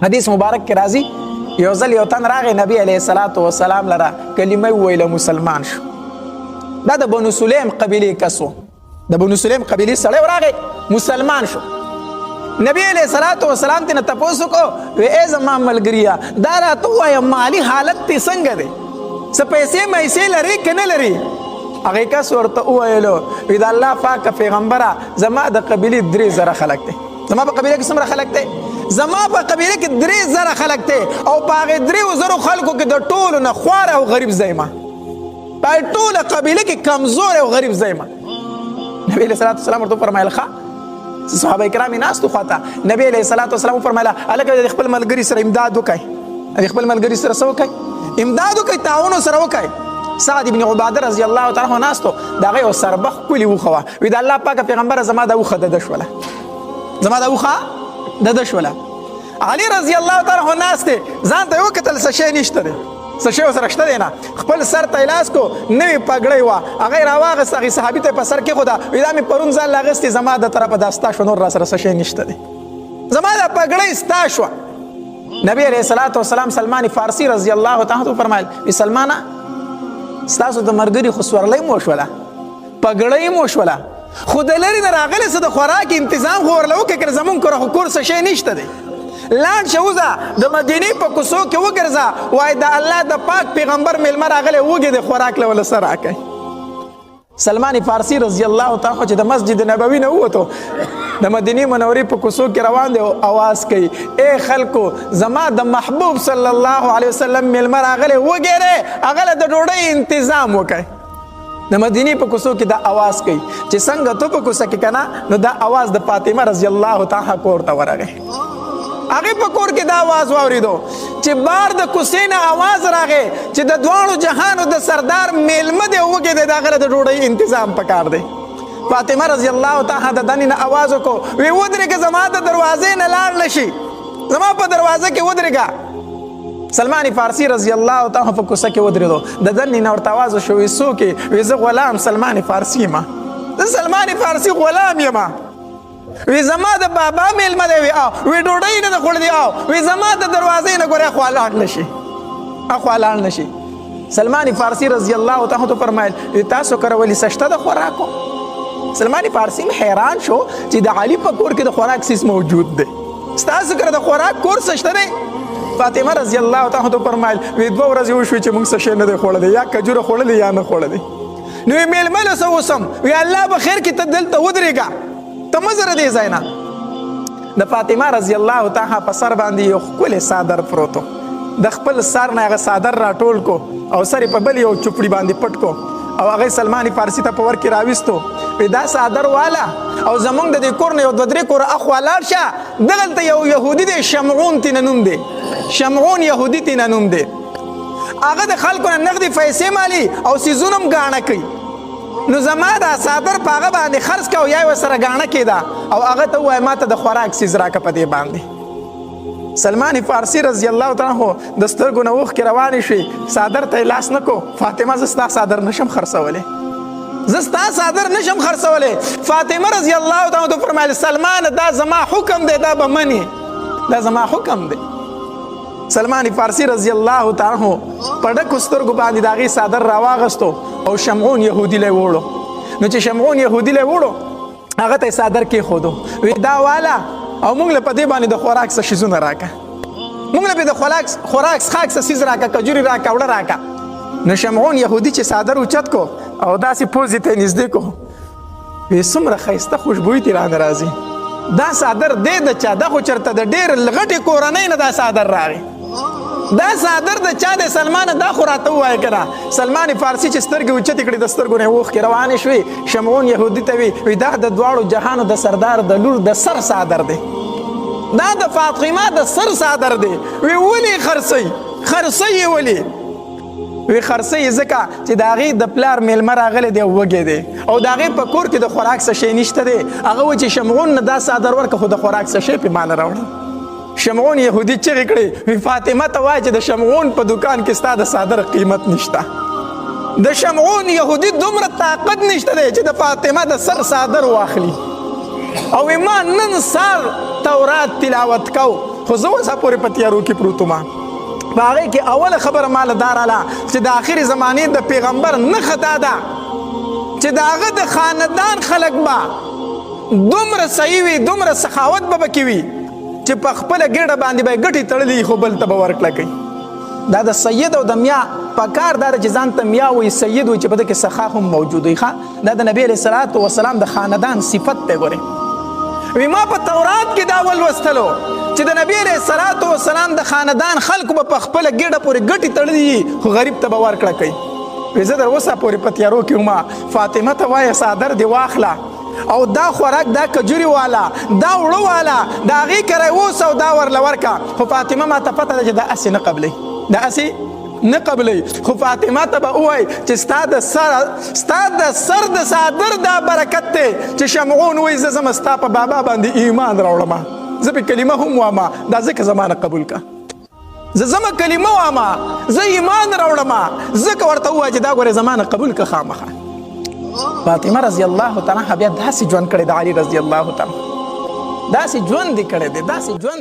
حدیث مبارک کې راځي یو ځل یو تن راغی نبی علیه الصلاة والسلام لره کلمه وویله مسلمان شو. دا د بنو سلیم قبیلې کس و، د بنو سلیم قبیلې سړی راغی مسلمان شو. نبی علیه الصلاة والسلام ترنه تپوس وکړو وی ای زما ملګريه دا راته ووایه مالي حالت دې څنګه دی، څه پیسې میسې لري که نه لري؟ هغې کس ورته وویلو وی د الله پاکه پیغمبره زما د قبیلې 3,000 خلک دی. زما په قبیله کې څومره خلک دی؟ زما په قبیله کې 3,000 خلک دی او په هغې 3,000 خلکو کې د ټولو نه خوار او غریب ځای ما، په ټوله قبیله کې کمزور او غریب ځای ما. نبی علیه الصلاة والسلام ورته وفرمیل ښه. صحابه کرام یې ناست وو خواته. نبی علیه الصلاة والسلام وفرمیله هلکه د خپل ملګري سره امداد وکړئ، د خپل ملګري سره څه وکړئ؟ امداد وکړئ، تعاون ورسره وکړئ. سعد ابن عباده رضی الله تعالی عنه ناست و، د هغه یو سربخ ښکلې اوښه وه. وی د الله پاکه پیغمبره زما د اوښه دده شوله، زما د اوښه دده شوله. علي رضی الله تعالی عنه ناست دی، ځان ته یې وکتل څه شی نشته دی، څه شی ورسره شته دی نه. خپل سر ته یې لاس کو، نوې پګړۍ وه، هغه یې راواغېسته، هغې صحابي ته یې په سر کېښوده. وی دا مې پرون ځان لاغېستې، زما د طرفه دا ستا شوه، نور را سره څه شی نشته دی، زما دا پګړۍ ستا شوه. نبی علیه الصلاة والسلام سلمان فارسی رضی الله تعالی عنه فرمایل وی سلمانه ستاسو د ملګري خو سورلی مو شوله، پګړۍ مو شوله، خو د لرې نه راغلی څه د خوراک انتظام خو ورله وکړې، که زمونږ کره خو کور څه شی نشته دی. لاړ شه وځه د مدینې په کوڅو کې وګرځه، وایي د الله د پاک پیغمبر میلمه راغلی وږې د خوراک له ولله څه راکئ. سلمان فارسی رضی الله تعالی عنه چې د مسجد نبوي نه ووتو، د مدینې منورې په کوڅو کې روان دی او اواز کوي ای خلکو زما د محبوب صلی الله علیه وسلم میلمه راغلی وږی دی، هغه له د ډوډۍ انتظام وکړئ. د مدینې په کوڅو کې دا اواز کوي چې څنګه تو په کوڅه کې که نه، نو دا اواز د فاطمه رضی الله تعالی کور ته ورغی. هغې په کور کې دا آواز واورېدو چې بار د کوڅې نه آواز راغی چې د دواړو جهانو د سردار میلمه دی وږی دی، د هغه له د ډوډۍ انتظام پکار دی. فاطمه رضی الله تعالی د دنې نه آواز وکړو وی ودرېږه زما د دروازې نه لاړ نه شي، زما په دروازه کې ودرېږه. سلمان فارسی رضی الله تعالی په کوڅه کې ودرېدو، د دنې نه ورته آواز وشو وی څوک یې؟ وی زه غلام سلمان فارسی یم، زه سلمان فارسی غلام یم. وی زما د بابا میلمه دی، وی ډوډۍ نه ده خوړلې، وی زما د دروازې نه ګورې اخوا لاړ نه شي، اخوا لاړ نه شي. سلمان فارسی رضی الله تعالی عنه فرمایل تاسو کره ولې څه شته د خوراکو؟ سلمان فارسی حیران شو چې د علي په کور کې د خوراک سیس موجود دی، ستاسو کره د خوراک کور څه شته دی؟ فاطمه رضی الله تعالی عنها فرمایل وی 2 ورځې وشوې چې موږ څه شی نه دی خوړلی، یا کجوره خوړلې یا نه خوړلې. نو یې میلمه له څه وسم؟ وی الله به خیر کړي، ته دلته ودرېږه، ته مه ځره دې ځای نه. د فاطمه رضی الله تعالی په سر باندې یو ښکلی څادر پروت و، د خپل سر نه هغه څادر راټول کو او سر یې په بل یو چوپړي باندې پټ کو او هغه سلمان فارسی ته په ور کې راویستو. وی دا څادر والا او زمونږ د دې کور نه یو 2-3 کوره اخوا لاړ شه، دغلته یو یهودي دی شمعون تېنه نوم دی، شمعون یهودي تېنه نوم دی، هغه د خلکو نه نغدې پیسې مالي او څیزونه هم ګاڼه کوي. نو زما دا څادر په هغه باندې خرڅ کړه او یا یې ورسره ګاڼه کېده او هغه ته ووایه ما ته د خوراک څیز راکړه په دې باندې. سلمان فارسی رضی الله تعالی عنه د سترګو نه اوښکې روانې شوې، څادر ته یې لاس نه کو. فاطمه زه ستا څادر نشم خرڅولی، زه ستا څادر نشم خرڅولی. فاطمه رضی الله تعالی عنه فرمایل سلمان دا زما حکم دی، دا به منې، دا زما حکم دی. سلمان فارسی رضی الله تعالی عنه په ډکو سترګو باندې د هغې څادر راواغستو او شمعون یهودي لی وړو. نو چې شمعون یهودي لی وړو هغه ته یې څادر کېښودو، وی دا والا او موږ له په دې باندې د خوراک څه شیزونه راکړه، موږ له پې د خوراک څښاک څه سیز راکړه، کجوري راکړه، وړه راکړه. نو شمعون یهودي چې څادر اوچت کو او داسې پوزې ته یې نږدې کو، وی څومره ښایسته خوشبویي ترې رانه راځي، دا څادر دی د چا؟ دا خو چېرته د ډېر غټې کورنۍ نه دا څادر راغی، دا څادر د چا دی؟ سلمانه دا خو راته ووایه که نه. سلمان فارسی چې سترګې اوچتې کړې د سترګو نه یې اوښکې روانې شوې، شمعون یهودي ته وی دا د دواړو جهانو د سردار د لور د سر څادر دی، دا د فاطمه د سر څادر دی. وی ولې خرڅوي؟ خرڅوي یې ولې؟ وی خرڅوي ځکه چې د هغې د پلار میلمه راغلی دی او وږی دی او د هغې په کور کې د خوراک څه شی نشته دی. هغه وایي چې شمعون نه دا څادر ورکړه خو د خوراک څه شی پې ماله راوړه. شمعون یهودي چغې کړې، وی فاطمه ته وایه چې د شمعون په دکان کې ستا د څادر قیمت نشته. د شمعون یهودي دومره طاقت نشته دی چې د فاطمه د سر څادر واخلي. او ما نن سار تورات تلاوت کو خو زه اوسه پورې په تیارو کې پروت وم. په هغې کې اوله خبره ماله دا راله چې د آخرې زمانې د پیغمبر نښه دا ده چې د هغه د خاندان خلک به دومره صحیح وي، دومره سخاوت به پکې وي چې په خپله ګېډه باندې به یې ګټې تړلي خو بل ته به ورکړه کوي. دا د سید او د میا په کار دا ده چې ځان ته میا وي، سید وي، چې په ده کې سخا هم موجود وي. دا د نبي علیه الصلاة والسلام د خاندان صفت دی. ګورې وی ما په تورات کې دا ولوستلو چې د نبي علیه الصلاة والسلام د خاندان خلکو به په خپله ګېډه پورې ګټې تړلي خو غریب ته به ورکړه کوي. وی زه در اوسه پورې په تیارو کې وم، فاطمه ته وایه څادر دې واخله او دا خوراک دا کجوري والا دا وړه والا د هغې کری اوسه او دا ورله ورکه. خو فاطمه ما ته پته ده چې دا هسې نه قبلوي، دا هسې نه قبلوي. خو فاطمه ته به ووایي چې ستا د سر د څادر دا برکت دی چې شمعون وایي زه ځم ستا په بابا باندې ایمان راوړم، زه پې کلمه هم وامه، دا ځکه زما نه قبول که، زه زما کلمه وامه، زه ایمان راوړم، ځکه ورته ووایه چې دا ګورې زما نه قبول که خامخه. فاطمه رضی الله تعالی عنها بیا داسې ژوند کړی د علي رضی الله تعالی داسې ژوند یې کړی دی، داسې ژوند